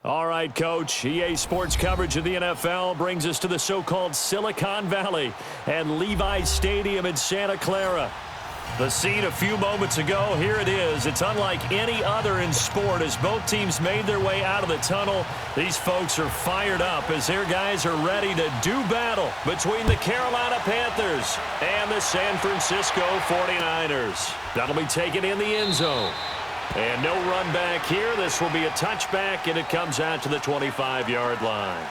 All right, Coach. EA Sports coverage of the NFL brings us to the so-called Silicon Valley and Levi's Stadium in Santa Clara. The scene a few moments ago, here it is. It's unlike any other in sport as both teams made their way out of the tunnel. These folks are fired up as their guys are ready to do battle between the Carolina Panthers and the San Francisco 49ers. That'll be taken in the end zone. And no run back here. This will be a touchback, and it comes out to the 25-yard line.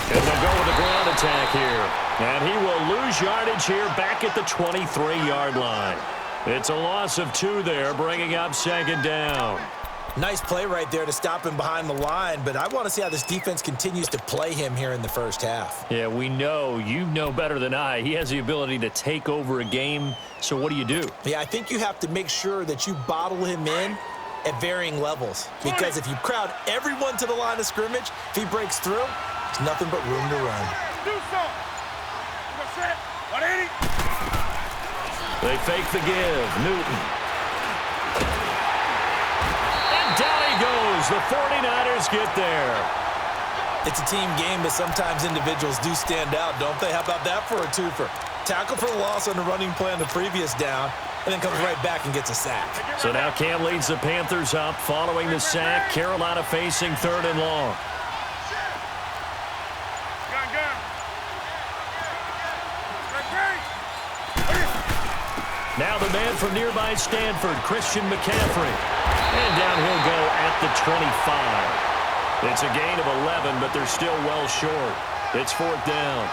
And they'll go with a ground attack here. And he will lose yardage here back at the 23-yard line. It's a loss of 2 there, bringing up second down. Nice play right there to stop him behind the line, but I want to see how this defense continues to play him here in the first half. Yeah, we know. You know better than I. He has the ability to take over a game, so what do? Yeah, I think you have to make sure that you bottle him in at varying levels, because if you crowd everyone to the line of scrimmage, if he breaks through, there's nothing but room to run. They fake the give. Newton. And down he goes. The 49ers get there. It's a team game, but sometimes individuals do stand out, don't they? How about that for a twofer? Tackle for the loss on the running play on the previous down, and then comes right back and gets a sack. So now Cam leads the Panthers up following the sack. Carolina facing 3rd and long. Now the man from nearby Stanford, Christian McCaffrey. And down he'll go at the 25. It's a gain of 11, but they're still well short. It's 4th down.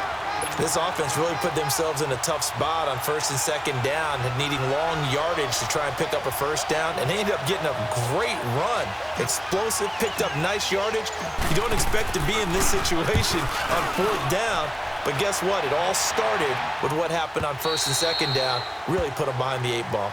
This offense really put themselves in a tough spot on 1st and 2nd down, needing long yardage to try and pick up a 1st down, and they ended up getting a great run. Explosive, picked up nice yardage. You don't expect to be in this situation on 4th down, but guess what? It all started with what happened on 1st and 2nd down. Really put them behind the 8 ball.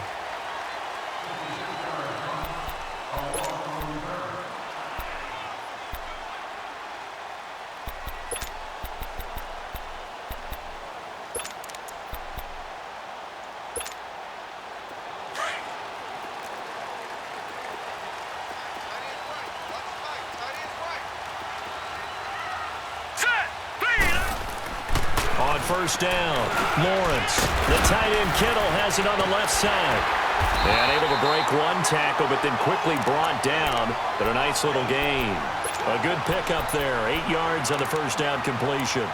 On 1st down, Lawrence. The tight end Kittle has it on the left side. And able to break one tackle, but then quickly brought down. But a nice little gain. A good pickup there. 8 yards on the 1st down completion.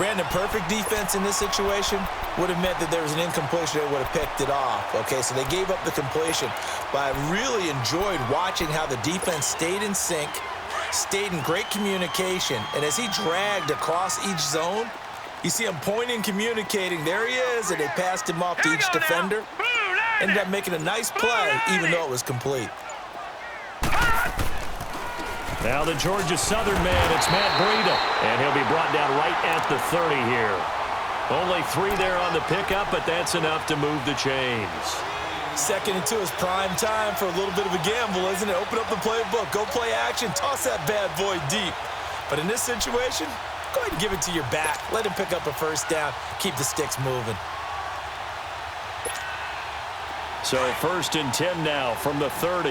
Brandon, perfect defense in this situation would have meant that there was an incompletion. They would have picked it off. Okay, so they gave up the completion. But I really enjoyed watching how the defense stayed in sync, stayed in great communication. And as he dragged across each zone, you see him pointing, communicating. There he is, and they passed him off to each defender. Ended up making a nice play, even though it was complete. Now the Georgia Southern man, it's Matt Breida. And he'll be brought down right at the 30 here. Only 3 there on the pickup, but that's enough to move the chains. 2nd and 2 is prime time for a little bit of a gamble, isn't it? Open up the playbook, go play action, toss that bad boy deep. But in this situation, go ahead and give it to your back. Let him pick up a 1st down. Keep the sticks moving. So 1st and 10 now from the 30.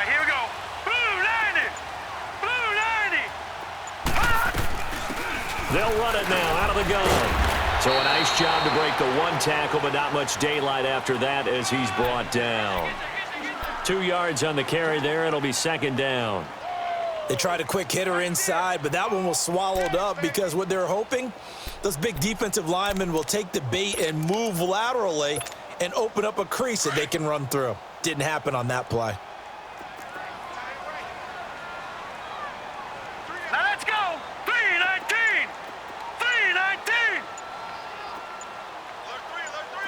Here we go. Blue 90. Blue 90. They'll run it now out of the gun. So a nice job to break the one tackle, but not much daylight after that as he's brought down. 2 yards on the carry there. It'll be 2nd down. They tried a quick hitter inside, but that one was swallowed up because what they're hoping, those big defensive linemen will take the bait and move laterally and open up a crease that they can run through. Didn't happen on that play. Now let's go. 319. 319. Alert 3. Alert 3.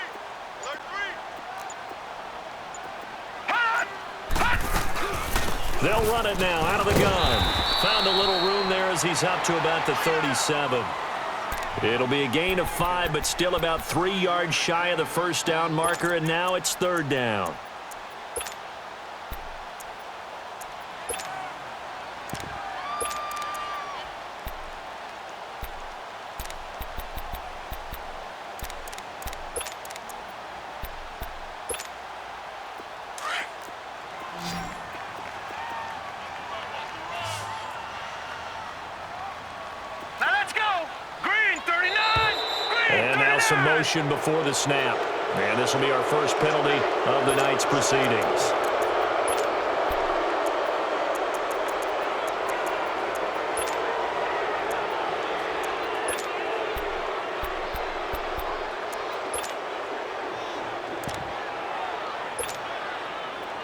Alert 3. They'll run it now out of the gun. Found a little room there as he's up to about the 37. It'll be a gain of 5, but still about 3 yards shy of the first down marker, and now it's 3rd down. Some motion before the snap. And this will be our first penalty of the night's proceedings.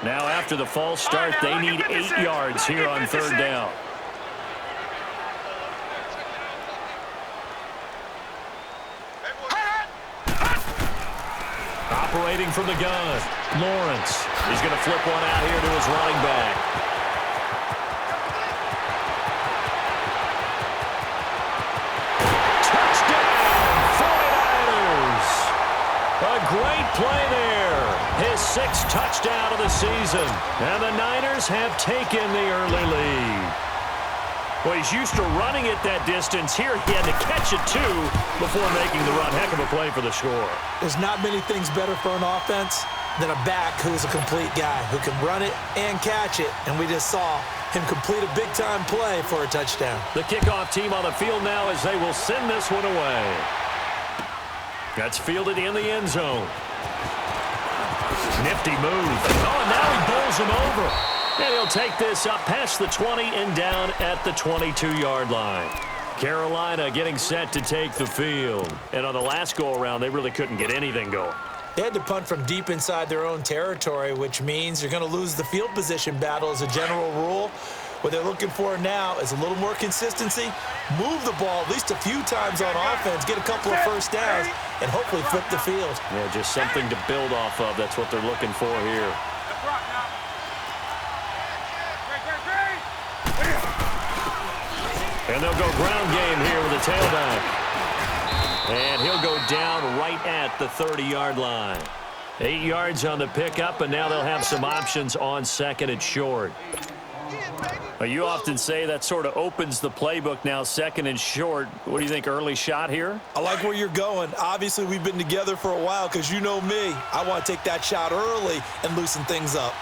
Now after the false start, they need 8 yards here on 3rd down. Operating from the gun, Lawrence. He's going to flip one out here to his running back. Touchdown, 49ers! A great play there. His 6th touchdown of the season. And the Niners have taken the early lead. Well, he's used to running it that distance. Here he had to catch it, too, before making the run. Heck of a play for the score. There's not many things better for an offense than a back who is a complete guy, who can run it and catch it. And we just saw him complete a big-time play for a touchdown. The kickoff team on the field now as they will send this one away. That's fielded in the end zone. Nifty move. Oh, and now he bowls him over. And he'll take this up past the 20 and down at the 22-yard line. Carolina getting set to take the field. And on the last go-around, they really couldn't get anything going. They had to punt from deep inside their own territory, which means you're going to lose the field position battle as a general rule. What they're looking for now is a little more consistency, move the ball at least a few times on offense, get a couple of first downs, and hopefully flip the field. Yeah, just something to build off of. That's what they're looking for here. And they'll go ground game here with a tailback. And he'll go down right at the 30-yard line. 8 yards on the pickup, and now they'll have some options on 2nd and short. Well, you often say that sort of opens the playbook now, 2nd and short. What do you think, early shot here? I like where you're going. Obviously, we've been together for a while because you know me. I want to take that shot early and loosen things up.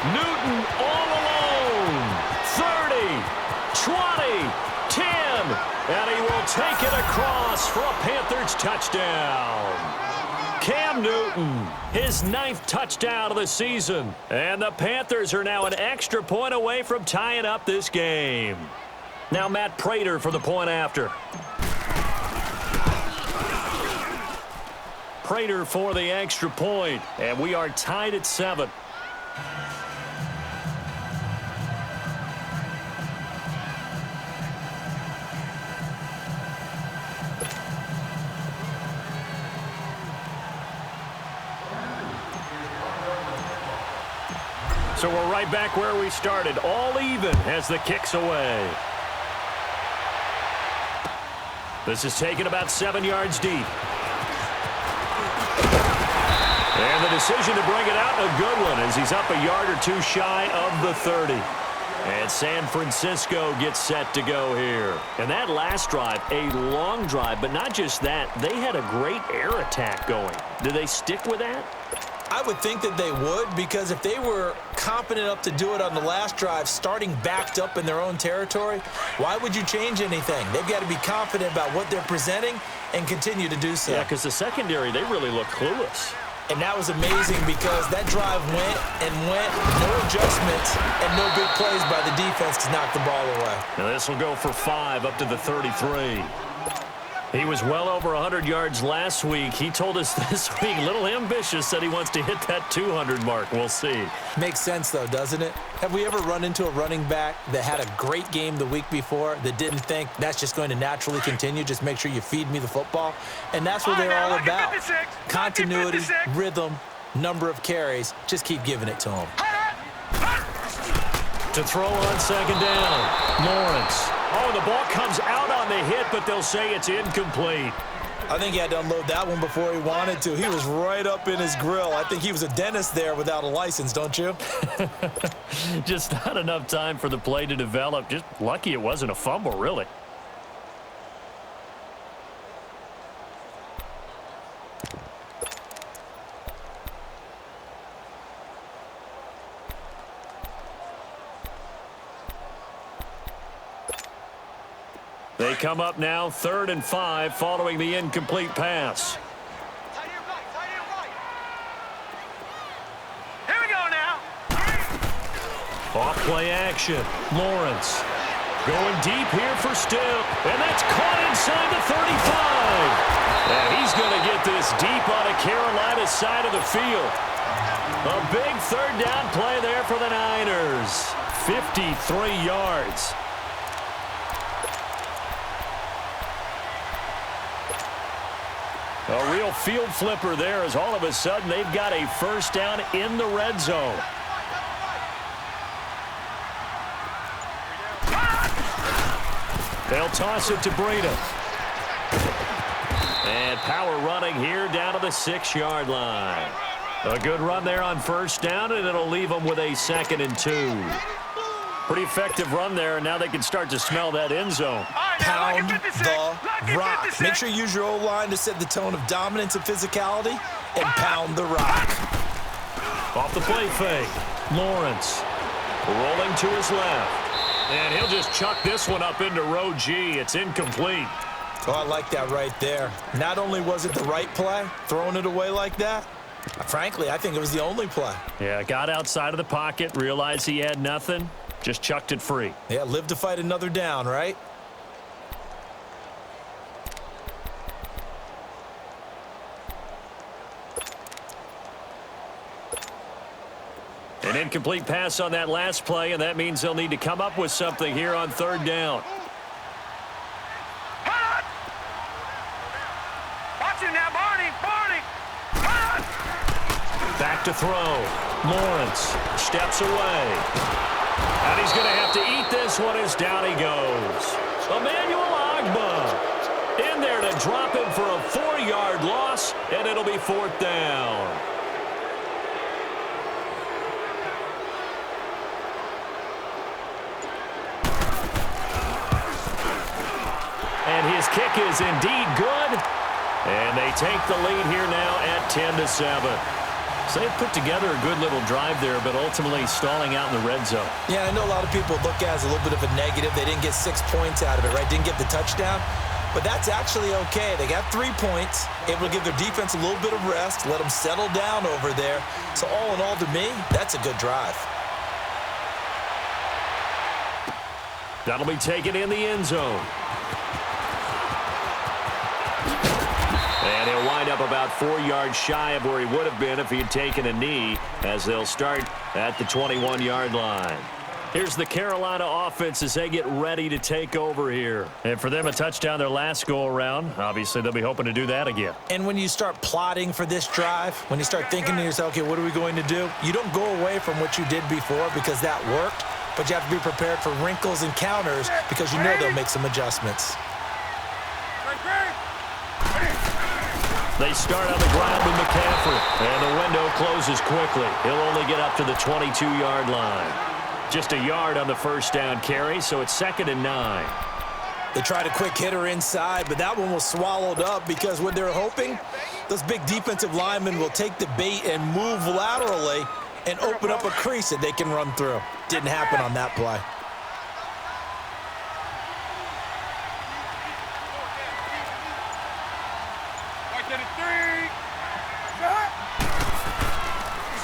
Newton all alone. 30, 20, 10. And he will take it across for a Panthers touchdown. Cam Newton, his 9th touchdown of the season. And the Panthers are now an extra point away from tying up this game. Now Matt Prater for the point after. Prater for the extra point. And we are tied at 7. So we're right back where we started, all even as the kick's away. This is taken about 7 yards deep. And the decision to bring it out, a good one, as he's up a yard or two shy of the 30. And San Francisco gets set to go here. And that last drive, a long drive, but not just that, they had a great air attack going. Do they stick with that? I would think that they would, because if they were confident enough to do it on the last drive, starting backed up in their own territory, why would you change anything? They've got to be confident about what they're presenting and continue to do so. Yeah, because the secondary, they really look clueless. And that was amazing because that drive went and went, no adjustments and no big plays by the defense to knock the ball away. Now this will go for 5 up to the 33. He was well over 100 yards last week. He told us this week, a little ambitious, said he wants to hit that 200 mark. We'll see. Makes sense, though, doesn't it? Have we ever run into a running back that had a great game the week before that didn't think that's just going to naturally continue? Just make sure you feed me the football. And that's what they're all about. Continuity, rhythm, number of carries. Just keep giving it to them. To throw on second down, Lawrence. Oh, the ball comes out on the hit, but they'll say it's incomplete. I think he had to unload that one before he wanted to. He was right up in his grill. I think he was a dentist there without a license, don't you? Just not enough time for the play to develop. Just lucky it wasn't a fumble, really. They come up now 3rd and 5 following the incomplete pass. Here we go now. Off play action. Lawrence going deep here for Still. And that's caught inside the 35. And he's going to get this deep on a Carolina side of the field. A big 3rd down play there for the Niners. 53 yards. A real field flipper there as all of a sudden they've got a 1st down in the red zone. They'll toss it to Breida. And power running here down to the 6-yard line. A good run there on 1st down, and it'll leave them with a 2nd and 2. Pretty effective run there, and now they can start to smell that end zone. Pound the rock. Make sure you use your O-line to set the tone of dominance and physicality, and pound the rock. Off the play fake. Lawrence rolling to his left. And he'll just chuck this one up into row G. It's incomplete. Oh, I like that right there. Not only was it the right play, throwing it away like that, frankly, I think it was the only play. Yeah, got outside of the pocket, realized he had nothing, just chucked it free. Yeah, live to fight another down, right? An incomplete pass on that last play, and that means they'll need to come up with something here on 3rd down. Watch it now, Barney. Back to throw. Lawrence steps away. And he's going to have to eat this one as down he goes. Emmanuel Ogbah in there to drop him for a 4-yard loss, and it'll be 4th down. And his kick is indeed good. And they take the lead here now at 10-7. So they put together a good little drive there, but ultimately stalling out in the red zone. Yeah, I know a lot of people look at it as a little bit of a negative. They didn't get 6 points out of it, right? Didn't get the touchdown. But that's actually okay. They got 3 points, able to give their defense a little bit of rest, let them settle down over there. So all in all, to me, that's a good drive. That'll be taken in the end zone. And he'll wind up about 4 yards shy of where he would have been if he had taken a knee, as they'll start at the 21-yard line. Here's the Carolina offense as they get ready to take over here. And for them, a touchdown their last go-around. Obviously, they'll be hoping to do that again. And when you start plotting for this drive, when you start thinking to yourself, okay, what are we going to do? You don't go away from what you did before because that worked, but you have to be prepared for wrinkles and counters because you know they'll make some adjustments. They start on the ground with McCaffrey, and the window closes quickly. He'll only get up to the 22-yard line. Just a yard on the 1st down carry, so it's 2nd and 9. They tried a quick hitter inside, but that one was swallowed up because what they're hoping, those big defensive linemen will take the bait and move laterally and open up a crease that they can run through. Didn't happen on that play.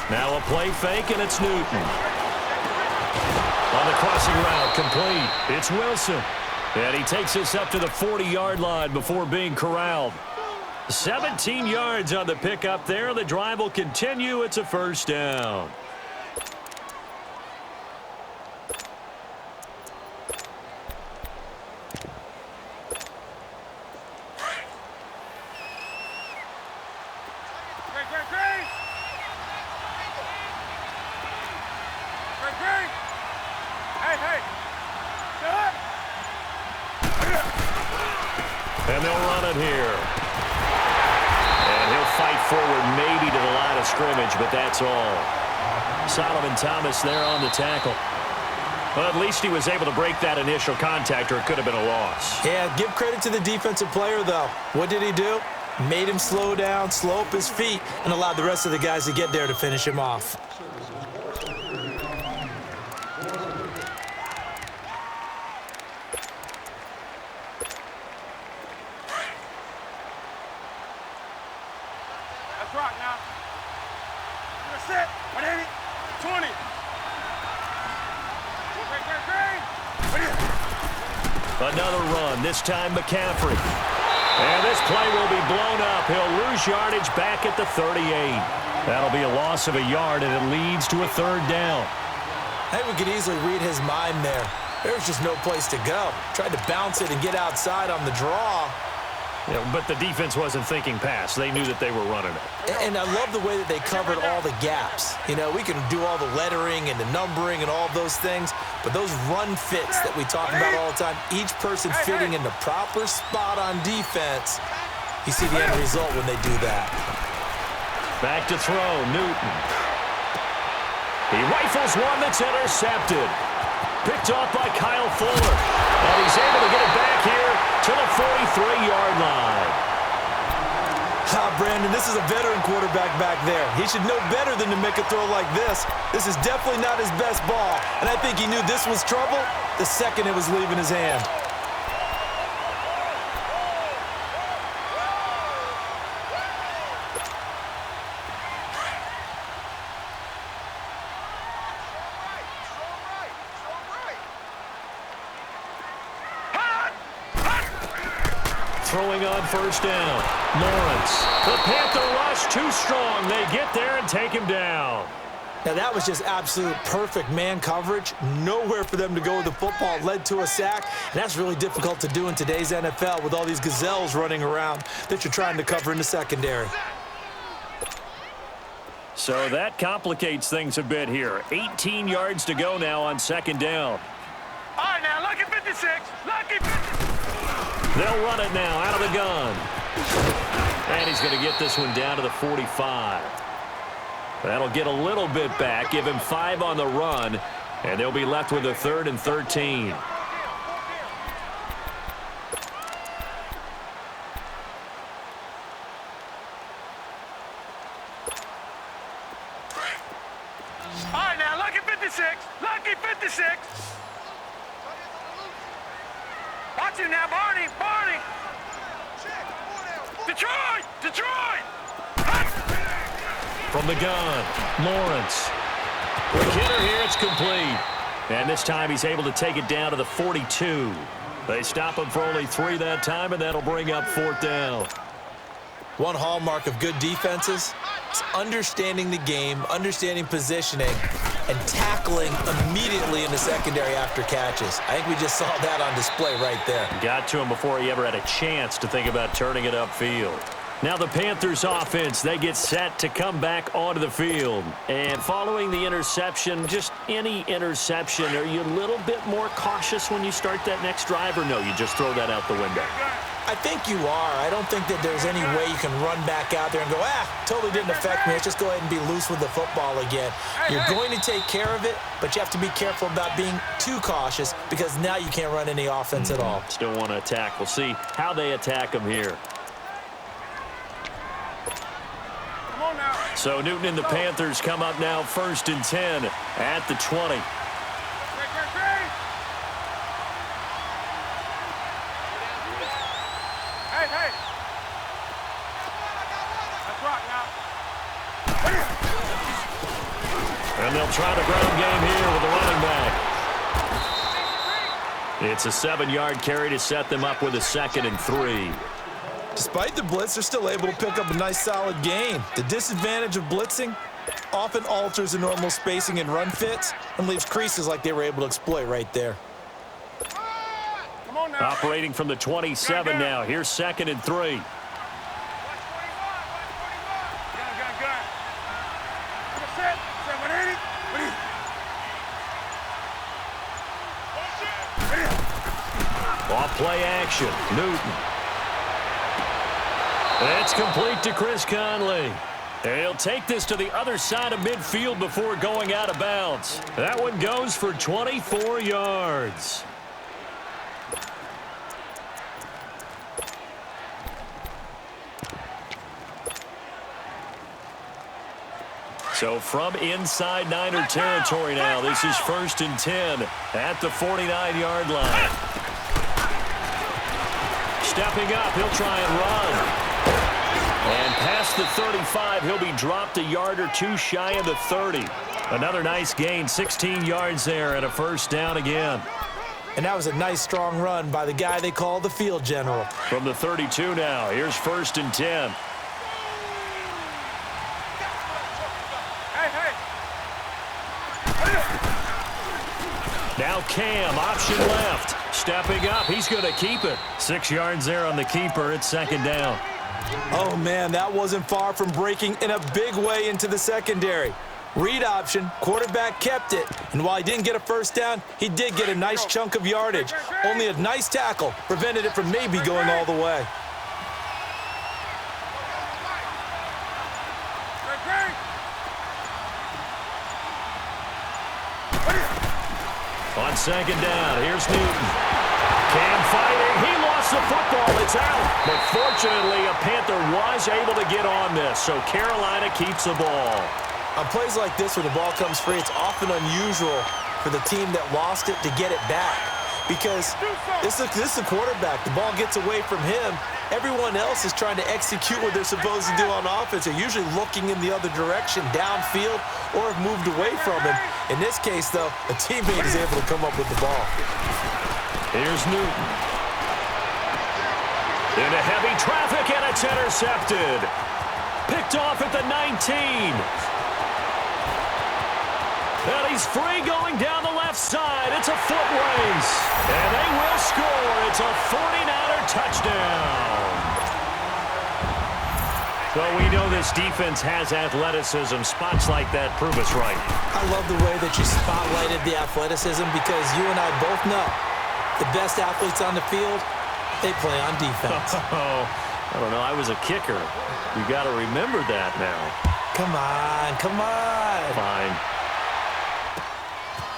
Now a play fake, and it's Newton. On the crossing route, complete. It's Wilson. And he takes us up to the 40-yard line before being corralled. 17 yards on the pickup there. The drive will continue. It's a first down. And they'll run it here. And he'll fight forward maybe to the line of scrimmage, but that's all. Solomon Thomas there on the tackle. Well, at least he was able to break that initial contact, or it could have been a loss. Yeah, give credit to the defensive player, though. What did he do? Made him slow down, slow up his feet, and allowed the rest of the guys to get there to finish him off. Let's rock now. You're set. 180. 20. Another run, this time McCaffrey. And this play will be blown up. He'll lose yardage back at the 38. That'll be a loss of a yard, and it leads to a third down. I think we could easily read his mind there. There's just no place to go. Tried to bounce it and get outside on the draw. Yeah, but the defense wasn't thinking pass. They knew that they were running it. And I love the way that they covered all the gaps. You know, we can do all the lettering and the numbering and all those things, but those run fits that we talk about all the time, each person fitting in the proper spot on defense, you see the end result when they do that. Back to throw, Newton. He rifles one that's intercepted. Picked off by Kyle Fuller. And he's able to get it back here to the 43-yard line. Brandon, this is a veteran quarterback back there. He should know better than to make a throw like this. This is definitely not his best ball. And I think he knew this was trouble the second it was leaving his hand. Throwing on first down. Lawrence. The Panther rush too strong. They get there and take him down. Now, that was just absolute perfect man coverage. Nowhere for them to go with the football. Led to a sack. And that's really difficult to do in today's NFL with all these gazelles running around that you're trying to cover in the secondary. So that complicates things a bit here. 18 yards to go now on second down. All right, now, lucky 56. Lucky 56. They'll run it now out of the gun. And he's going to get this one down to the 45. That'll get a little bit back, give him 5 on the run, and they'll be left with a 3rd and 13. All right, now, lucky 56. Lucky 56. Watch him now, Barney. Barney. Detroit. Detroit. From the gun, Lawrence. The hitter here, it's complete. And this time he's able to take it down to the 42. They stop him for only 3 that time, and that'll bring up 4th down. One hallmark of good defenses is understanding the game, understanding positioning, and tackling immediately in the secondary after catches. I think we just saw that on display right there. Got to him before he ever had a chance to think about turning it upfield. Now the Panthers offense, they get set to come back onto the field. And following the interception, just any interception, are you a little bit more cautious when you start that next drive, or no, you just throw that out the window? I think you are. I don't think that there's any way you can run back out there and go, totally didn't affect me. Let's just go ahead and be loose with the football again. You're going to take care of it, but you have to be careful about being too cautious because now you can't run any offense at all. Still want to attack. We'll see how they attack them here. Come on now. So Newton and the Panthers come up now 1st and 10 at the 20. Hey. Let's rock now. And they'll try the ground game here with the running back. It's a 7-yard carry to set them up with a 2nd and 3. Despite the blitz, they're still able to pick up a nice solid gain. The disadvantage of blitzing often alters the normal spacing and run fits and leaves creases like they were able to exploit right there. Come on now. Operating from the 27 now. Here's 2nd and 3. Gun. Set. 780. Off play action. Newton. It's complete to Chris Conley. He'll take this to the other side of midfield before going out of bounds. That one goes for 24 yards. So from inside Niner territory now, this is 1st and 10 at the 49-yard line. Stepping up, he'll try and run. And past the 35, he'll be dropped a yard or two shy of the 30. Another nice gain, 16 yards there and a 1st down again. And that was a nice, strong run by the guy they call the field general. From the 32 now, here's 1st and 10. Now Cam, option left. Stepping up, he's going to keep it. 6 yards there on the keeper. It's 2nd down. Oh, man, that wasn't far from breaking in a big way into the secondary. Read option, quarterback kept it. And while he didn't get a 1st down, he did get a nice chunk of yardage. Only a nice tackle prevented it from maybe going all the way. On 2nd down, here's Newton. Cam fighting. He lost the football. It's out. But fortunately, a Panther was able to get on this, so Carolina keeps the ball. On plays like this, when the ball comes free, it's often unusual for the team that lost it to get it back. Because this is the quarterback. The ball gets away from him. Everyone else is trying to execute what they're supposed to do on offense. They're usually looking in the other direction, downfield, or have moved away from him. In this case, though, a teammate is able to come up with the ball. Here's Newton. Into heavy traffic, and it's intercepted. Picked off at the 19. And he's free going down the left side. It's a foot race. And they will score. It's a 49er touchdown. Well, we know this defense has athleticism. Spots like that prove us right. I love the way that you spotlighted the athleticism because you and I both know the best athletes on the field, they play on defense. Oh, I don't know. I was a kicker. You got to remember that now. Come on, come on. Fine.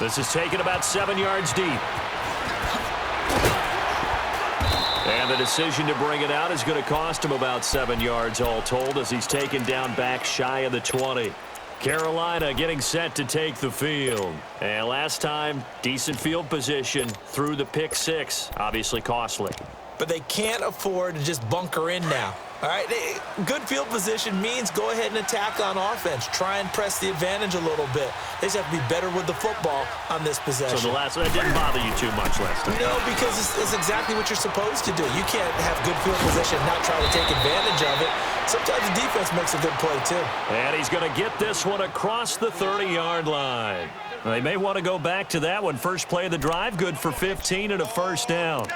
This is taken about 7 yards deep. And the decision to bring it out is going to cost him about 7 yards all told as he's taken down back shy of the 20. Carolina getting set to take the field. And last time, decent field position through the pick 6. Obviously costly. But they can't afford to just bunker in now. All right, good field position means go ahead and attack on offense. Try and press the advantage a little bit. They just have to be better with the football on this possession. So that didn't bother you too much last time? No, because it's exactly what you're supposed to do. You can't have good field position and not try to take advantage of it. Sometimes the defense makes a good play, too. And he's going to get this one across the 30-yard line. They may want to go back to that one. First play of the drive, good for 15 and a 1st down.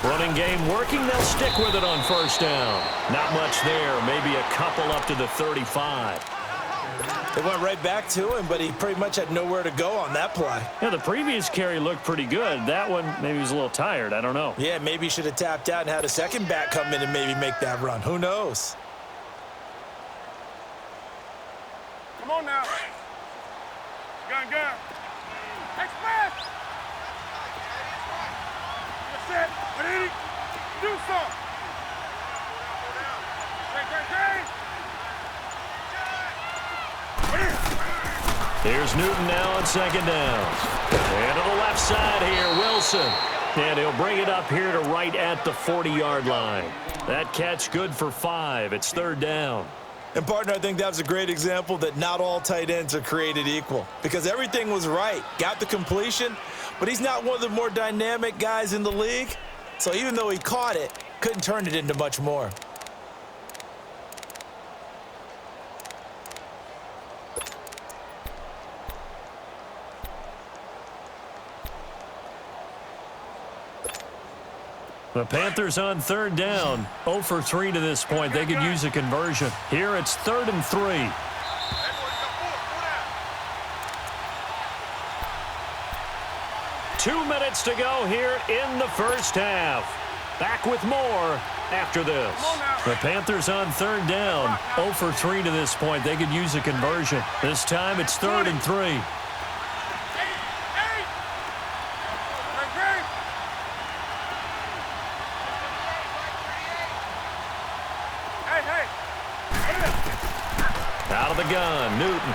Running game working. They'll stick with it on 1st down. Not much there. Maybe a couple up to the 35. They went right back to him, but he pretty much had nowhere to go on that play. Yeah, the previous carry looked pretty good. That one, maybe he was a little tired. I don't know. Yeah, maybe he should have tapped out and had a second back come in and maybe make that run. Who knows? Come on now. Gun. Express. You're set. Ready? Do something. Here's Newton now on second down. And to the left side here, Wilson. And he'll bring it up here to right at the 40-yard line. That catch good for 5. It's third down. And, partner, I think that was a great example that not all tight ends are created equal because everything was right. Got the completion, but he's not one of the more dynamic guys in the league. So even though he caught it, couldn't turn it into much more. The Panthers on third down, 0 for 3 to this point. They could use a conversion. Here it's 3rd and 3. Two minutes to go here in the first half. Back with more after this. The Panthers on third down, 0 for 3 to this point. They could use a conversion. This time it's 3rd and 3. Out of the gun, Newton.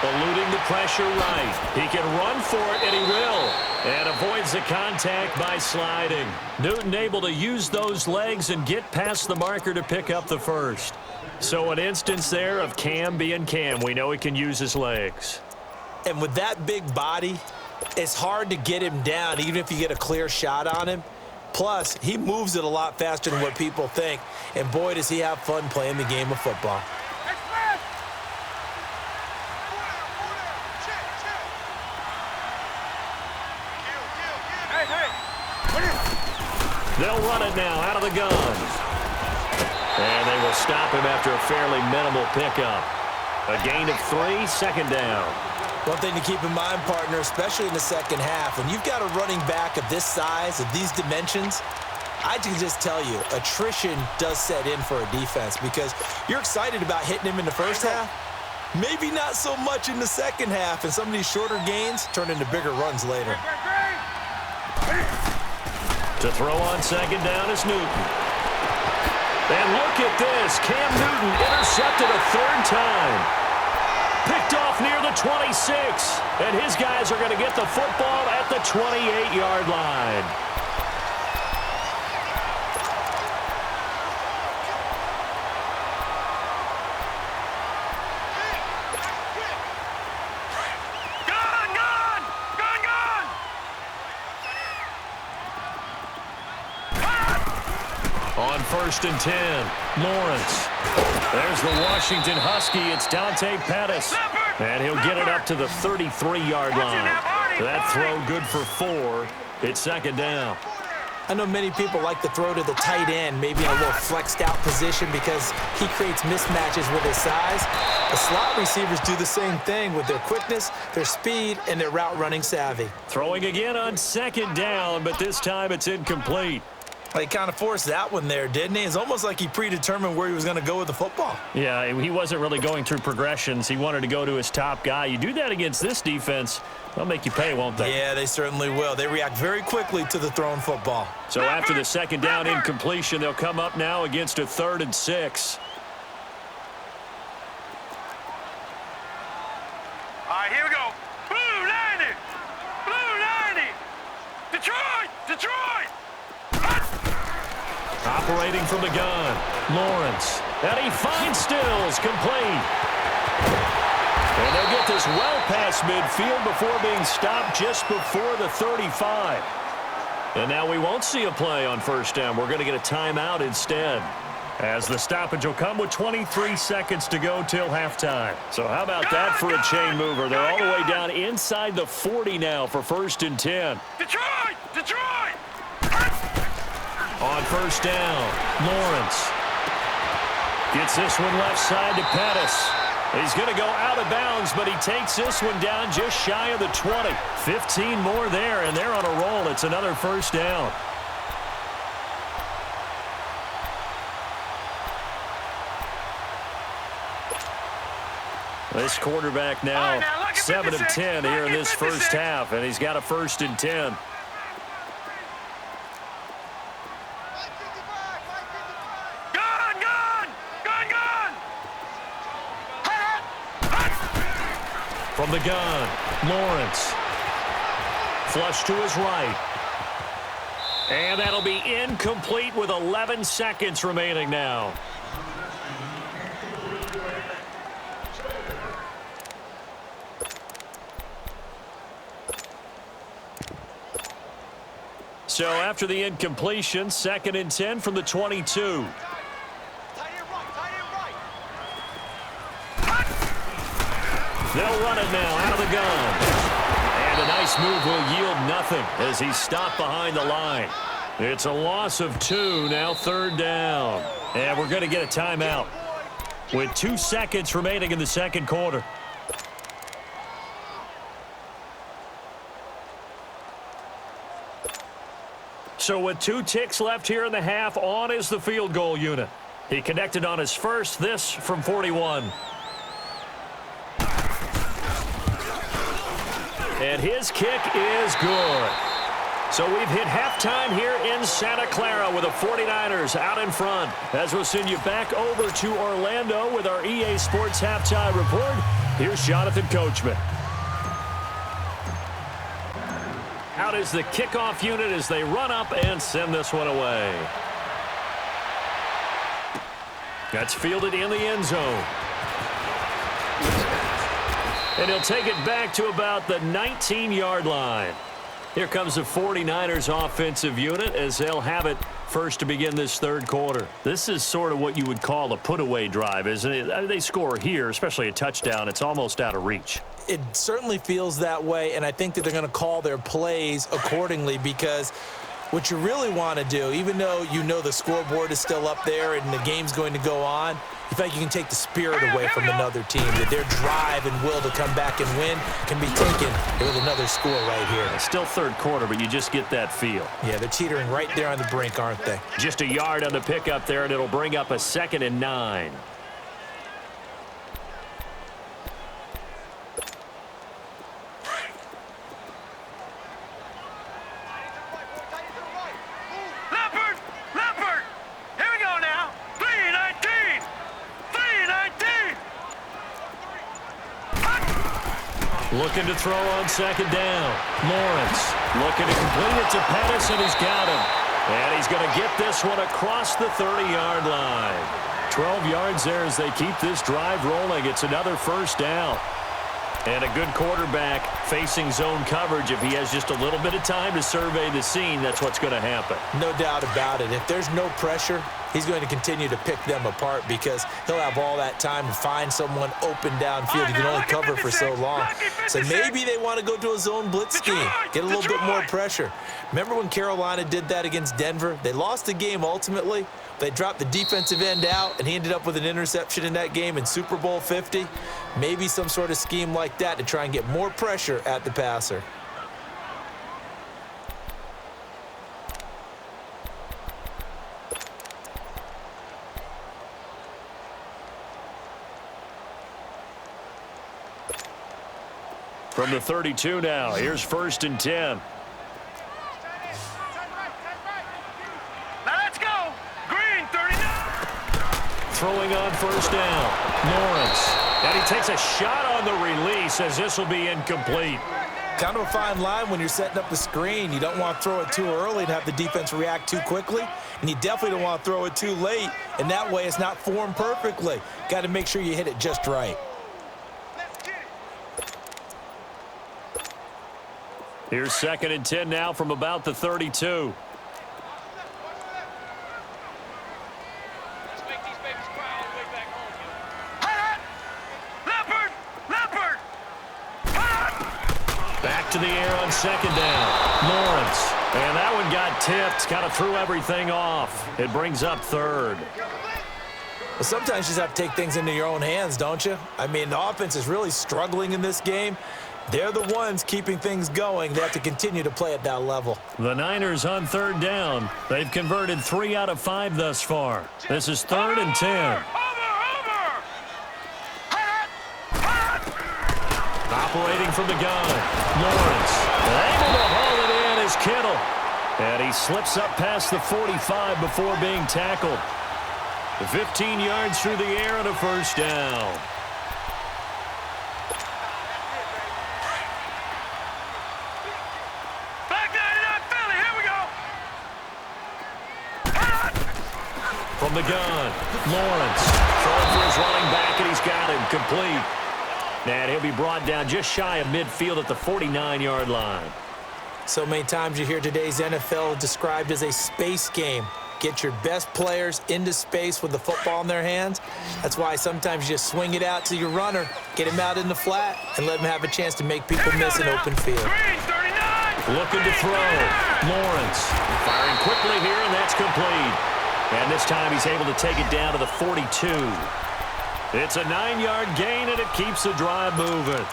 Eluding the pressure right. He can run for it, and he will. And avoids the contact by sliding. Newton able to use those legs and get past the marker to pick up the first. So an instance there of Cam being Cam. We know he can use his legs. And with that big body, it's hard to get him down, even if you get a clear shot on him. Plus, he moves it a lot faster than what people think. And boy, does he have fun playing the game of football. They'll run it now out of the gun. And they will stop him after a fairly minimal pickup. A gain of 3, second down. One thing to keep in mind, partner, especially in the second half, when you've got a running back of this size, of these dimensions, I can just tell you, attrition does set in for a defense because you're excited about hitting him in the first half. Maybe not so much in the second half, and some of these shorter gains turn into bigger runs later. To throw on second down is Newton. And look at this. Cam Newton intercepted a third time. Picked off near the 26. And his guys are going to get the football at the 28-yard line. On 1st and 10, Lawrence. There's the Washington Husky. It's Dante Pettis. And he'll get it up to the 33-yard line. That throw good for 4. It's second down. I know many people like to throw to the tight end, maybe in a little flexed out position because he creates mismatches with his size. The slot receivers do the same thing with their quickness, their speed, and their route running savvy. Throwing again on second down, but this time it's incomplete. He kind of forced that one there, didn't he? It's almost like he predetermined where he was going to go with the football. Yeah, he wasn't really going through progressions. He wanted to go to his top guy. You do that against this defense, they'll make you pay, won't they? Yeah, they certainly will. They react very quickly to the thrown football. So after the second down incompletion, they'll come up now against a 3rd and 6. All right, here we go. Blue 90! Blue 90! Detroit! Detroit! Operating from the gun, Lawrence. And he finds Stills, complete. And they'll get this well past midfield before being stopped just before the 35. And now we won't see a play on first down. We're going to get a timeout instead, as the stoppage will come with 23 seconds to go till halftime. So how about that for a chain mover? They're all the way down inside the 40 now for 1st and 10. Detroit! Detroit! On first down, Lawrence gets this one left side to Pettis. He's going to go out of bounds, but he takes this one down just shy of the 20. 15 more there, and they're on a roll. It's another first down. This quarterback now 7 of 10 here in this first half, and he's got a 1st and 10. the gun. Lawrence. Flush to his right. And that'll be incomplete with 11 seconds remaining now. So after the incompletion, 2nd and 10 from the 22. They'll run it now out of the gun. And a nice move will yield nothing as he's stopped behind the line. It's a loss of 2, now 3rd down. And we're going to get a timeout with 2 seconds remaining in the 2nd quarter. So with 2 ticks left here in the half, on is the field goal unit. He connected on his first, this from 41. And his kick is good. So we've hit halftime here in Santa Clara with the 49ers out in front. As we'll send you back over to Orlando with our EA Sports Halftime Report, here's Jonathan Coachman. Out is the kickoff unit as they run up and send this one away. That's fielded in the end zone. And he'll take it back to about the 19-yard line. Here comes the 49ers offensive unit as they'll have it first to begin this 3rd quarter. This is sort of what you would call a put-away drive, isn't it? They score here, especially a touchdown. It's almost out of reach. It certainly feels that way, and I think that they're going to call their plays accordingly because what you really want to do, even though you know the scoreboard is still up there and the game's going to go on, you feel like you can take the spirit away from another team, that their drive and will to come back and win can be taken with another score right here. It's still 3rd quarter, but you just get that feel. Yeah, they're teetering right there on the brink, aren't they? Just a yard on the pickup there, and it'll bring up a 2nd and 9. Looking to throw on 2nd down. Lawrence looking to complete it to Pettis, and he's got him. And he's going to get this one across the 30-yard line. 12 yards there as they keep this drive rolling. It's another 1st down. And a good quarterback facing zone coverage. If he has just a little bit of time to survey the scene, that's what's going to happen. No doubt about it. If there's no pressure, he's going to continue to pick them apart because he'll have all that time to find someone open downfield. He can only cover for so long. So maybe they want to go to a zone blitz scheme, get a little bit more pressure. Remember when Carolina did that against Denver? They lost the game ultimately. They dropped the defensive end out, and he ended up with an interception in that game in Super Bowl 50. Maybe some sort of scheme like that to try and get more pressure at the passer. From the 32 now, here's 1st and 10. Now let's go. Green, 39. Throwing on 1st down. Lawrence. And he takes a shot on the release as this will be incomplete. Kind of a fine line when you're setting up the screen. You don't want to throw it too early and have the defense react too quickly. And you definitely don't want to throw it too late. And that way it's not formed perfectly. Got to make sure you hit it just right. Here's 2nd and 10 now from about the 32. Back to the air on 2nd down. Lawrence. And that one got tipped. Kind of threw everything off. It brings up 3rd. Well, sometimes you just have to take things into your own hands, don't you? I mean, the offense is really struggling in this game. They're the ones keeping things going. They have to continue to play at that level. The Niners on 3rd down. They've converted 3 out of 5 thus far. This is 3rd and 10. Operating from the gun. Lawrence. Able to haul it in is Kittle. And he slips up past the 45 before being tackled. 15 yards through the air and a 1st down. From the gun, Lawrence throwing for his running back, and he's got him complete. And he'll be brought down just shy of midfield at the 49-yard line. So many times you hear today's NFL described as a space game. Get your best players into space with the football in their hands. That's why sometimes you just swing it out to your runner, get him out in the flat, and let him have a chance to make people miss an open field. Looking to throw. Lawrence firing quickly here, and that's complete. And this time he's able to take it down to the 42. It's a 9-yard gain, and it keeps the drive moving.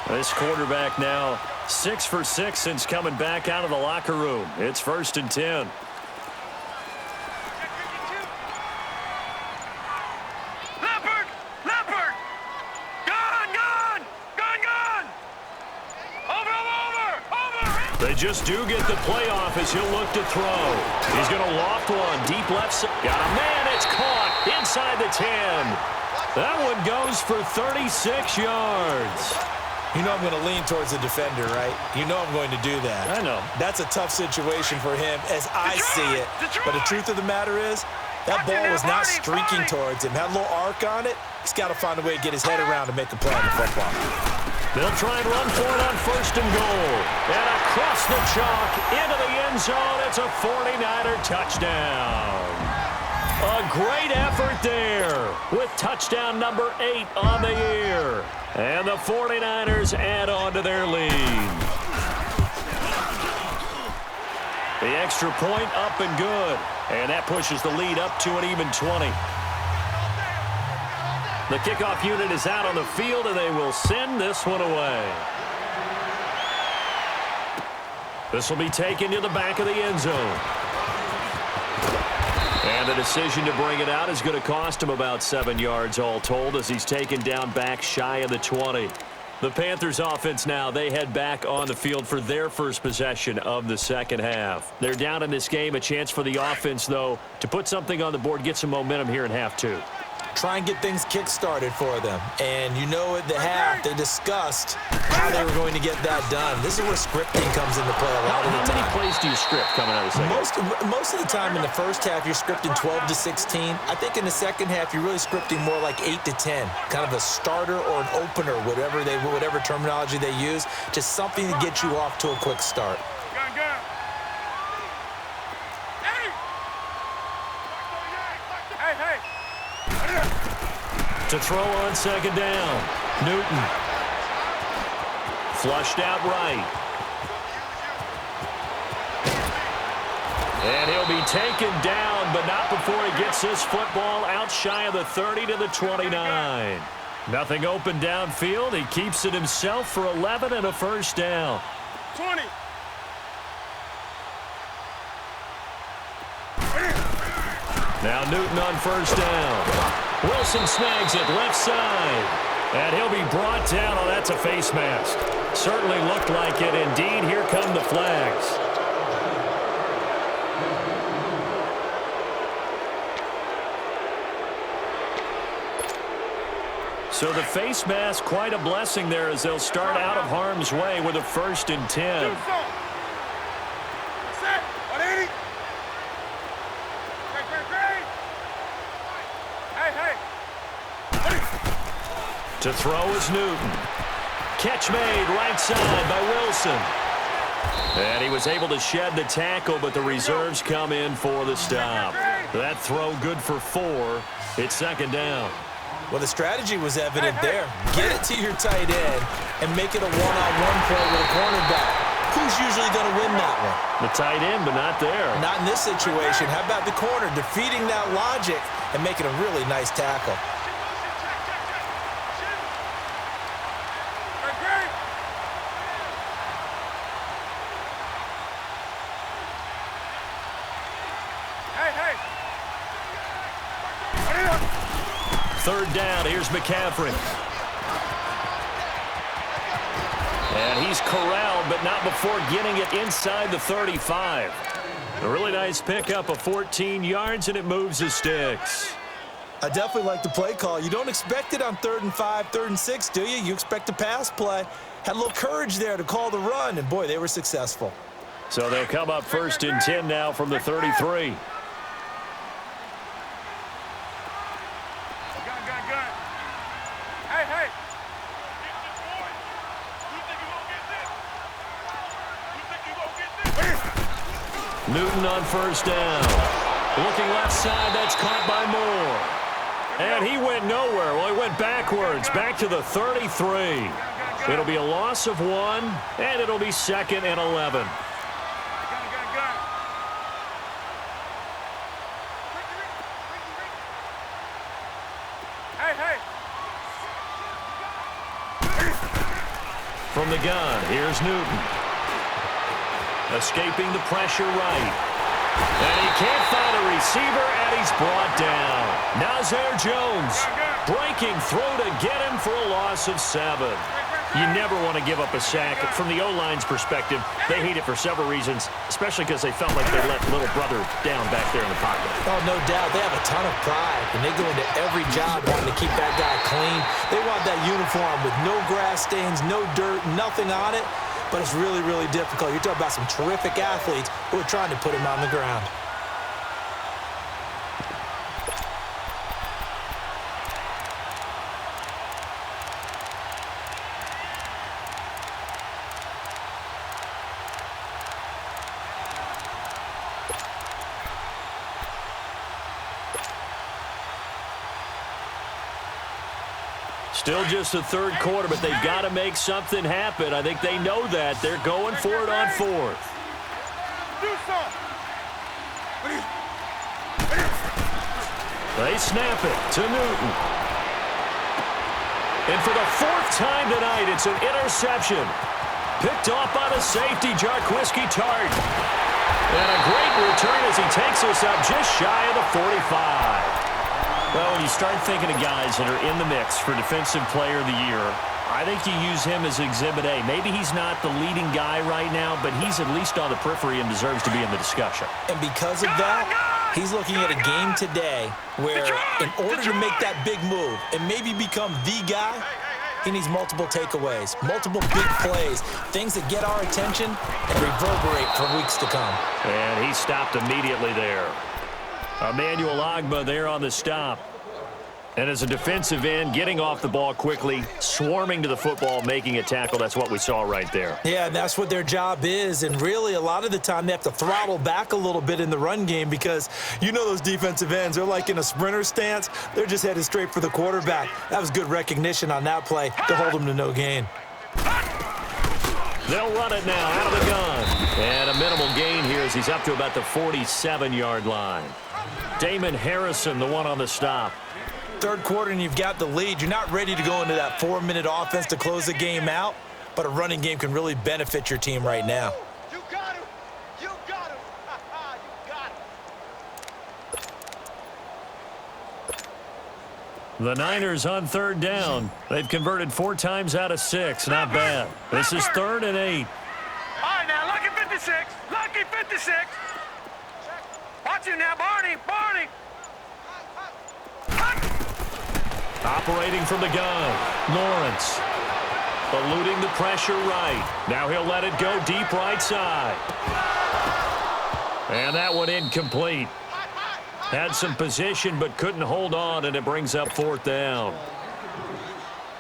This quarterback now 6 for 6 since coming back out of the locker room. It's 1st and 10. Leopard! Gone! Over! They just do get the playoff as he'll look to throw. He's going to loft one. Deep left side. Got a man. It's caught inside the 10. That one goes for 36 yards. You know I'm going to lean towards the defender, right? You know I'm going to do that. I know. That's a tough situation for him as I see it. But the truth of the matter is, that ball was not streaking towards him. Had a little arc on it. He's got to find a way to get his head around and make a play on the football. They'll try and run for it on 1st and goal. And across the chalk into the end zone. It's a 49er touchdown. A great effort there with touchdown number 8 on the year. And the 49ers add on to their lead. The extra point up and good. And that pushes the lead up to an even 20. The kickoff unit is out on the field, and they will send this one away. This will be taken to the back of the end zone. And the decision to bring it out is going to cost him about 7 yards all told as he's taken down back shy of the 20. The Panthers offense now, they head back on the field for their first possession of the second half. They're down in this game, a chance for the offense, though, to put something on the board, get some momentum here in half 2. Try and get things kick-started for them. And you know at the half, they discussed how they were going to get that done. This is where scripting comes into play a lot of the time. How many plays do you script coming out of the second? Most of the time in the first half, you're scripting 12 to 16. I think in the second half, you're really scripting more like 8 to 10. Kind of a starter or an opener, whatever terminology they use. Just something to get you off to a quick start. To throw on second down. Newton. Flushed out right. And he'll be taken down, but not before he gets this football out shy of the 30 to the 29. Nothing open downfield. He keeps it himself for 11 and a first down. 20. Now Newton on first down. Wilson snags it left side. And he'll be brought down. Oh, that's a face mask. Certainly looked like it. Indeed, here come the flags. So the face mask, quite a blessing there as they'll start out of harm's way with a 1st and 10. To throw is Newton. Catch made right side by Wilson. And he was able to shed the tackle, but the reserves come in for the stop. That throw good for 4. It's second down. Well, the strategy was evident there. Get it to your tight end and make it a one-on-one play with a cornerback. Who's usually going to win that one? The tight end, but not there. Not in this situation. How about the corner defeating that logic and making a really nice tackle? Third down, here's McCaffrey. And he's corralled, but not before getting it inside the 35. A really nice pickup of 14 yards, and it moves the sticks. I definitely like the play call. You don't expect it on 3rd and 5, 3rd and 6, do you? You expect a pass play. Had a little courage there to call the run, and boy, they were successful. So they'll come up first and 10 now from the 33. Newton on first down. Looking left side, that's caught by Moore. And he went nowhere. Well, he went backwards, back to the 33. It'll be a loss of 1, and it'll be 2nd and 11. From the gun, here's Newton. Escaping the pressure right. And he can't find a receiver, and he's brought down. Nazir Jones breaking through to get him for a loss of 7. You never want to give up a sack. From the O-line's perspective, they hate it for several reasons, especially because they felt like they let little brother down back there in the pocket. Oh, no doubt. They have a ton of pride, and they go into every job wanting to keep that guy clean. They want that uniform with no grass stains, no dirt, nothing on it. But it's really, really difficult. You're talking about some terrific athletes who are trying to put him on the ground. Still just the third quarter, but they've got to make something happen. I think they know that. They're going for it on 4th. They snap it to Newton. And for the 4th time tonight, it's an interception. Picked off by the safety, Jarquiski Tart. And a great return as he takes us up just shy of the 45. Well, when you start thinking of guys that are in the mix for Defensive Player of the Year, I think you use him as Exhibit A. Maybe he's not the leading guy right now, but he's at least on the periphery and deserves to be in the discussion. And because of that, he's looking at a game today where in order to make that big move and maybe become the guy, he needs multiple takeaways, multiple big plays, things that get our attention and reverberate for weeks to come. And he stopped immediately there. Emmanuel Ogbah there on the stop. And as a defensive end, getting off the ball quickly, swarming to the football, making a tackle, that's what we saw right there. Yeah, that's what their job is. And really, a lot of the time, they have to throttle back a little bit in the run game because you know those defensive ends, they're like in a sprinter stance. They're just headed straight for the quarterback. That was good recognition on that play to hold them to no gain. They'll run it now out of the gun. And a minimal gain here as he's up to about the 47-yard line. Damon Harrison, the one on the stop. Third quarter and you've got the lead. You're not ready to go into that 4-minute offense to close the game out, but a running game can really benefit your team right now. You got him. You got him. You got him. The Niners on 3rd down. They've converted 4 times out of 6. Not bad. This is 3rd and 8. All right, now, lucky 56. Lucky 56. Watch you now, Barney. Barney. Operating from the gun. Lawrence. Eluding the pressure right. Now he'll let it go deep right side. And that one incomplete. Had some position but couldn't hold on, and it brings up 4th down.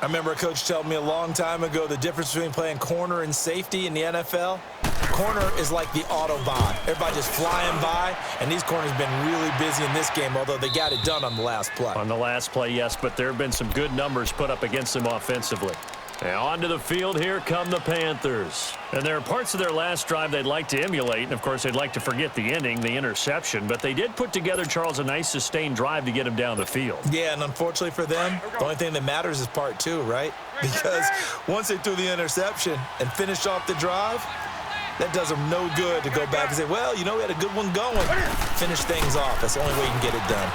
I remember a coach telling me a long time ago the difference between playing corner and safety in the NFL. Corner is like the Autobahn. Everybody just flying by, and these corners have been really busy in this game, although they got it done on the last play. On the last play, yes, but there have been some good numbers put up against them offensively. Now onto the field, here come the Panthers. And there are parts of their last drive they'd like to emulate, and of course they'd like to forget the ending, the interception, but they did put together, Charles, a nice sustained drive to get him down the field. Yeah, and unfortunately for them, the only thing that matters is part 2, right? Because once they threw the interception and finished off the drive, that does them no good to go back and say, well, you know, we had a good one going. Finish things off. That's the only way you can get it done.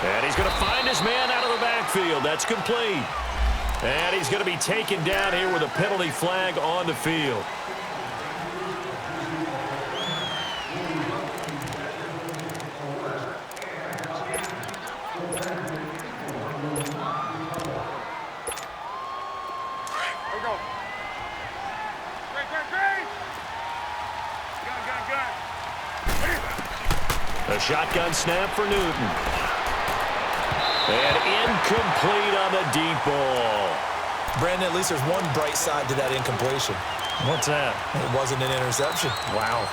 And he's going to find his man out of the backfield. That's complete. And he's going to be taken down here with a penalty flag on the field. The shotgun snap for Newton. And incomplete on the deep ball. Brandon, at least there's one bright side to that incompletion. What's that? It wasn't an interception. Wow.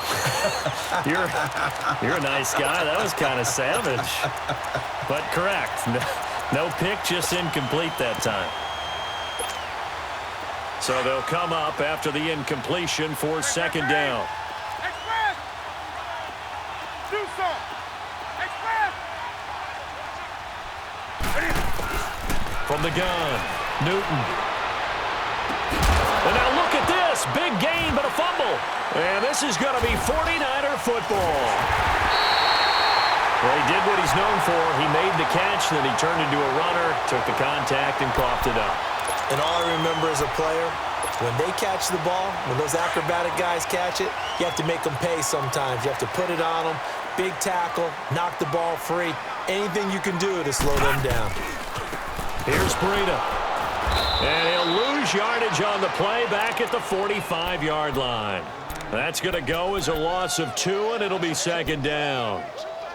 You're a nice guy. That was kind of savage. But correct. No pick, just incomplete that time. So they'll come up after the incompletion for second down. Express! Do some! Express! From the gun, Newton. And now look at this. Big gain, but a fumble. And this is going to be 49er football. Well, he did what he's known for. He made the catch, then he turned into a runner, took the contact, and coughed it up. And all I remember as a player, when they catch the ball, when those acrobatic guys catch it, you have to make them pay sometimes. You have to put it on them, big tackle, knock the ball free. Anything you can do to slow them down. Here's Breida. And he'll lose yardage on the play back at the 45-yard line. That's going to go as a loss of 2, and it'll be second down.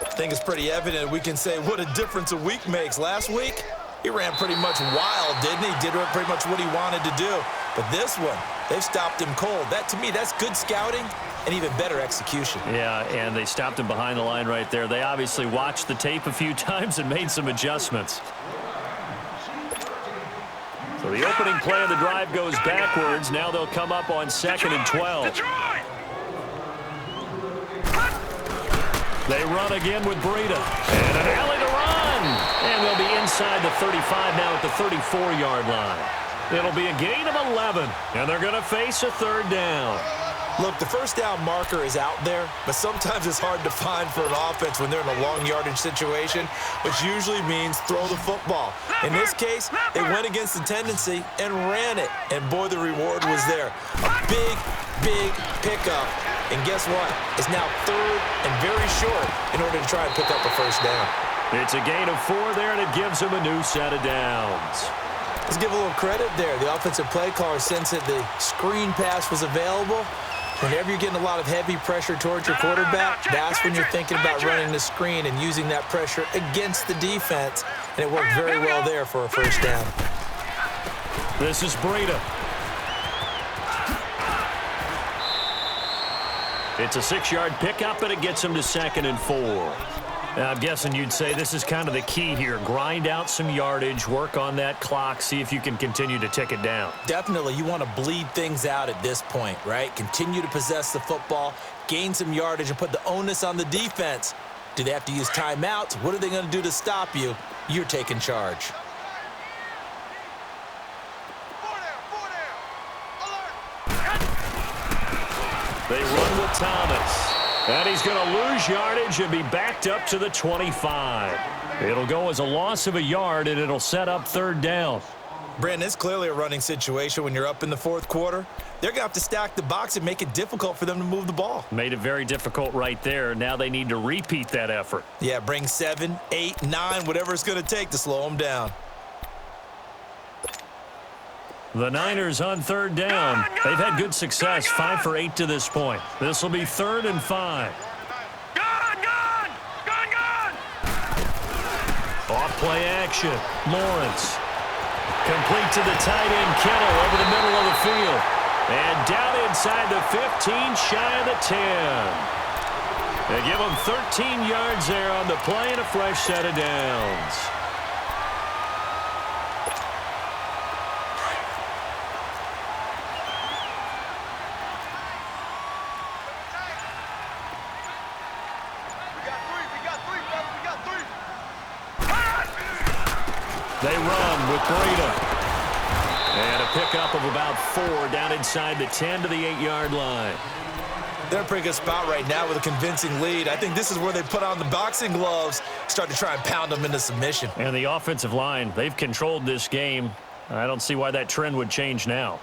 I think it's pretty evident. We can say what a difference a week makes. Last week, he ran pretty much wild, didn't he? Did pretty much what he wanted to do. But this one, they've stopped him cold. That, to me, that's good scouting and even better execution. Yeah, and they stopped him behind the line right there. They obviously watched the tape a few times and made some adjustments. So the opening play of the drive goes backwards. Now they'll come up on 2nd and 12. They run again with Breida. And an alley to run. And they'll be inside the 35 now at the 34-yard line. It'll be a gain of 11. And they're going to face a third down. Look, the first down marker is out there, but sometimes it's hard to find for an offense when they're in a long yardage situation, which usually means throw the football. In this case, they went against the tendency and ran it, and boy, the reward was there. A big, big pickup, and guess what? It's now 3rd and very short in order to try and pick up a first down. It's a gain of 4 there, and it gives them a new set of downs. Let's give a little credit there. The offensive play caller sensed that the screen pass was available. Whenever you're getting a lot of heavy pressure towards your quarterback, that's when you're thinking about running the screen and using that pressure against the defense. And it worked very well there for a first down. This is Breida. It's a 6-yard pickup, and it gets him to 2nd and 4. Now, I'm guessing you'd say this is kind of the key here. Grind out some yardage, work on that clock, see if you can continue to tick it down. Definitely. You want to bleed things out at this point, right? Continue to possess the football, gain some yardage, and put the onus on the defense. Do they have to use timeouts? What are they going to do to stop you? You're taking charge. They run with Thomas. And he's going to lose yardage and be backed up to the 25. It'll go as a loss of a yard, and it'll set up 3rd down. Brandon, it's clearly a running situation when you're up in the 4th quarter. They're going to have to stack the box and make it difficult for them to move the ball. Made it very difficult right there. Now they need to repeat that effort. Yeah, bring 7, 8, 9, whatever it's going to take to slow them down. The Niners on 3rd down. They've had good success, 5 for 8 to this point. This will be 3rd and 5. Gone! Off play action. Lawrence. Complete to the tight end, Kittle, over the middle of the field. And down inside the 15, shy of the 10. They give him 13 yards there on the play and a fresh set of downs. They run with Breida. And a pickup of about 4 down inside the 10 to the 8-yard line. They're in a pretty good spot right now with a convincing lead. I think this is where they put on the boxing gloves, start to try and pound them into submission. And the offensive line, they've controlled this game. I don't see why that trend would change now.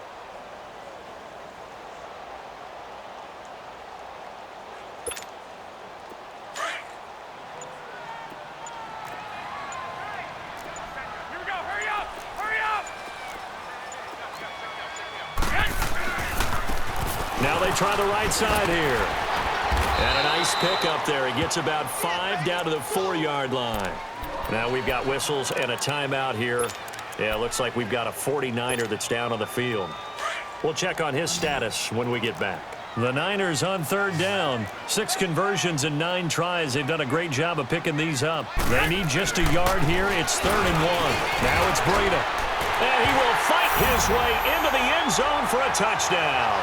Now they try the right side here. And a nice pickup there. He gets about 5 down to the 4-yard line. Now we've got whistles and a timeout here. Yeah, it looks like we've got a 49er that's down on the field. We'll check on his status when we get back. The Niners on 3rd down. 6 conversions and 9 tries. They've done a great job of picking these up. They need just a yard here. It's 3rd and 1. Now it's Breida. And he will fight his way into the end zone for a touchdown.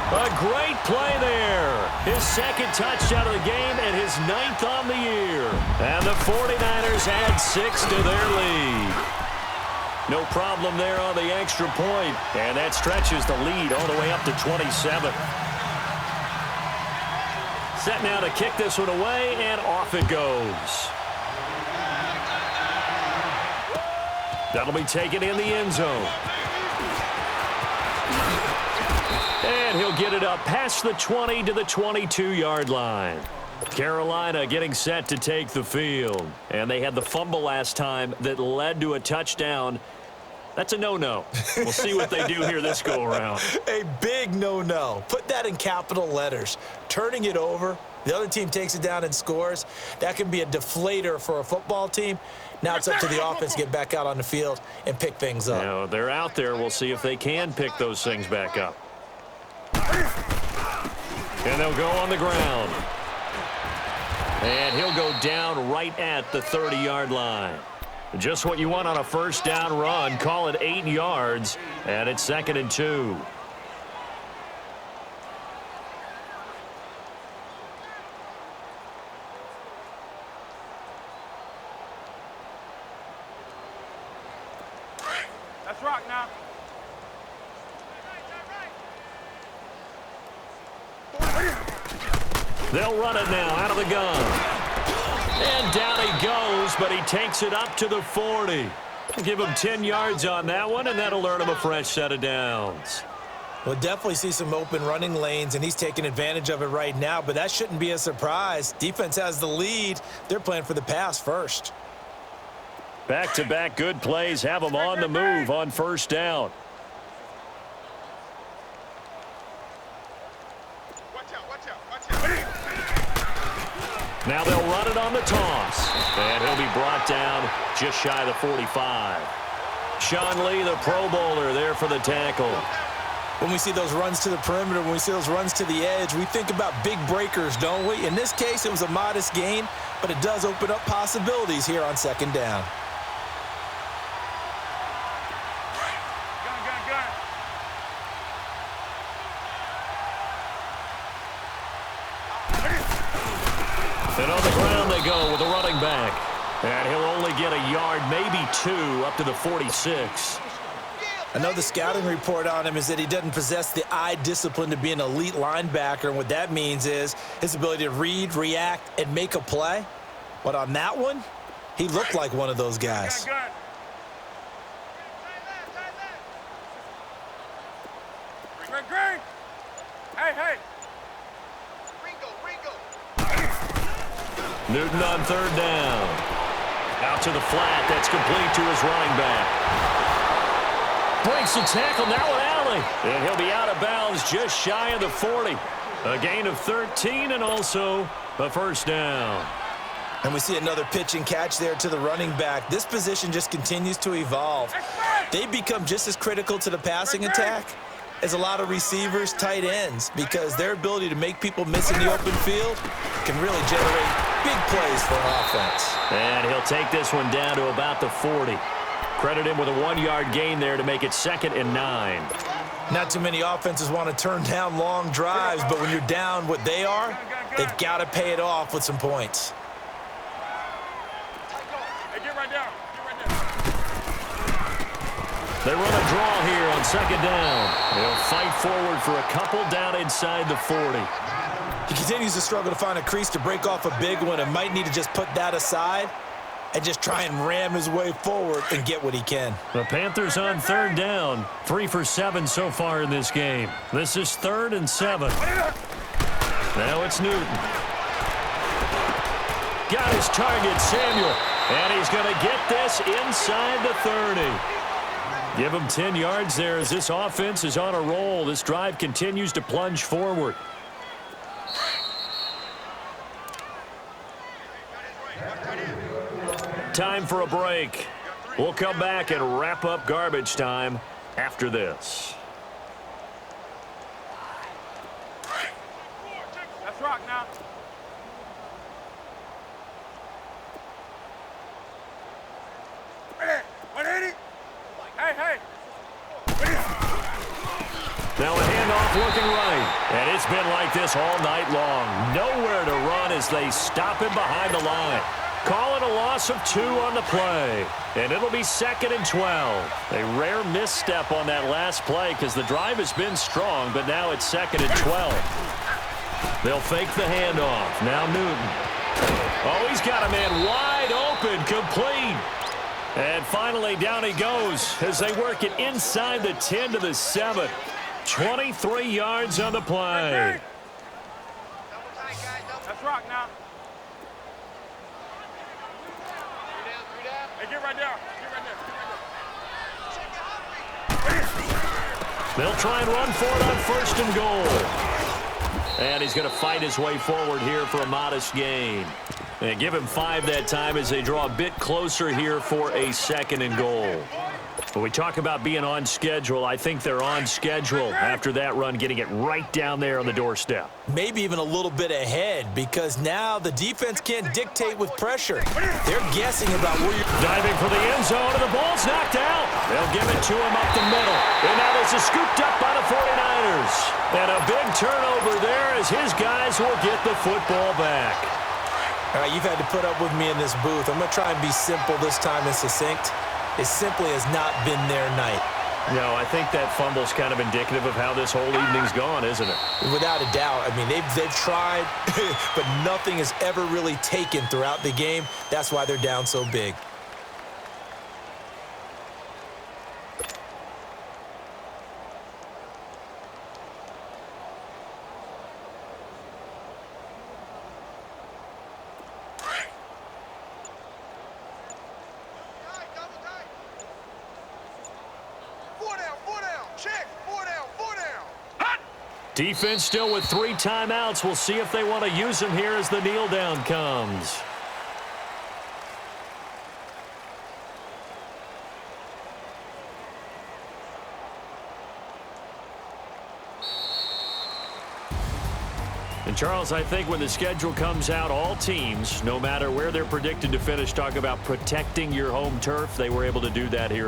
A great play there. His 2nd touchdown of the game and his 9th on the year. And the 49ers add 6 to their lead. No problem there on the extra point. And that stretches the lead all the way up to 27. Set now to kick this one away, and off it goes. That'll be taken in the end zone. And he'll get it up past the 20 to the 22-yard line. Carolina getting set to take the field. And they had the fumble last time that led to a touchdown. That's a no-no. We'll see what they do here this go-around. A big no-no. Put that in capital letters. Turning it over, the other team takes it down and scores. That can be a deflator for a football team. Now it's up to the offense to get back out on the field and pick things up. Now, they're out there. We'll see if they can pick those things back up. And they'll go on the ground. And he'll go down right at the 30-yard line. Just what you want on a 1st down run. Call it 8 yards, and it's 2nd and 2. Let's rock now. They'll run it now out of the gun. And down he goes, but he takes it up to the 40. Give him 10 yards on that one, and that'll earn him a fresh set of downs. We'll definitely see some open running lanes, and he's taking advantage of it right now, but that shouldn't be a surprise. Defense has the lead. They're playing for the pass first. Back-to-back good plays have them on the move on 1st down. Now they'll run it on the toss. And he'll be brought down just shy of the 45. Sean Lee, the Pro Bowler, there for the tackle. When we see those runs to the perimeter, when we see those runs to the edge, we think about big breakers, don't we? In this case, it was a modest gain, but it does open up possibilities here on 2nd down. And on the ground they go with a running back. And he'll only get a yard, maybe 2, up to the 46. I know the scouting report on him is that he doesn't possess the eye discipline to be an elite linebacker. And what that means is his ability to read, react, and make a play. But on that one, he looked like one of those guys. Green. Hey. Newton on 3rd down. Out to the flat. That's complete to his running back. Breaks the tackle. Now an alley. And he'll be out of bounds just shy of the 40. A gain of 13 and also a 1st down. And we see another pitch and catch there to the running back. This position just continues to evolve. They become just as critical to the passing attack as a lot of receivers, tight ends, because their ability to make people miss in the open field can really generate big plays for an offense. And he'll take this one down to about the 40. Credit him with a 1-yard gain there to make it 2nd and 9. Not too many offenses want to turn down long drives, but when you're down what they are, they've got to pay it off with some points. Hey, get right down. They run a draw here on 2nd down. They'll fight forward for a couple down inside the 40. He continues to struggle to find a crease to break off a big one and might need to just put that aside and just try and ram his way forward and get what he can. The Panthers on 3rd down. 3 for 7 so far in this game. This is 3rd and 7. Now it's Newton. Got his target, Samuel. And he's going to get this inside the 30. Give him 10 yards there as this offense is on a roll. This drive continues to plunge forward. time for a break. We'll come back and wrap up garbage time after this. Let's rock now. Hey. Now a handoff looking right. And it's been like this all night long. Nowhere to run as they stop him behind the line. Call it a loss of 2 on the play. And it'll be 2nd and 12. A rare misstep on that last play because the drive has been strong, but now it's 2nd and 12. They'll fake the handoff. Now Newton. Oh, he's got a man wide open, complete. And finally down he goes as they work it inside the 10 to the 7. 23 yards on the play. Let's rock now. Hey, get right there. They'll try and run for it on 1st and goal. And he's going to fight his way forward here for a modest gain. And give him 5 that time as they draw a bit closer here for a 2nd and goal. When we talk about being on schedule, I think they're on schedule after that run, getting it right down there on the doorstep. Maybe even a little bit ahead because now the defense can't dictate with pressure. They're guessing about where you're diving for the end zone, and the ball's knocked out. They'll give it to him up the middle. And now this is scooped up by the 49ers. And a big turnover there as his guys will get the football back. All right, you've had to put up with me in this booth. I'm going to try and be simple this time and succinct. It simply has not been their night. No, I think that fumble's kind of indicative of how this whole evening's gone, isn't it? Without a doubt. I mean, they've tried, but nothing has ever really taken throughout the game. That's why they're down so big. Defense still with 3 timeouts. We'll see if they want to use them here as the kneel down comes. And Charles, I think when the schedule comes out, all teams, no matter where they're predicted to finish, talk about protecting your home turf. They were able to do that here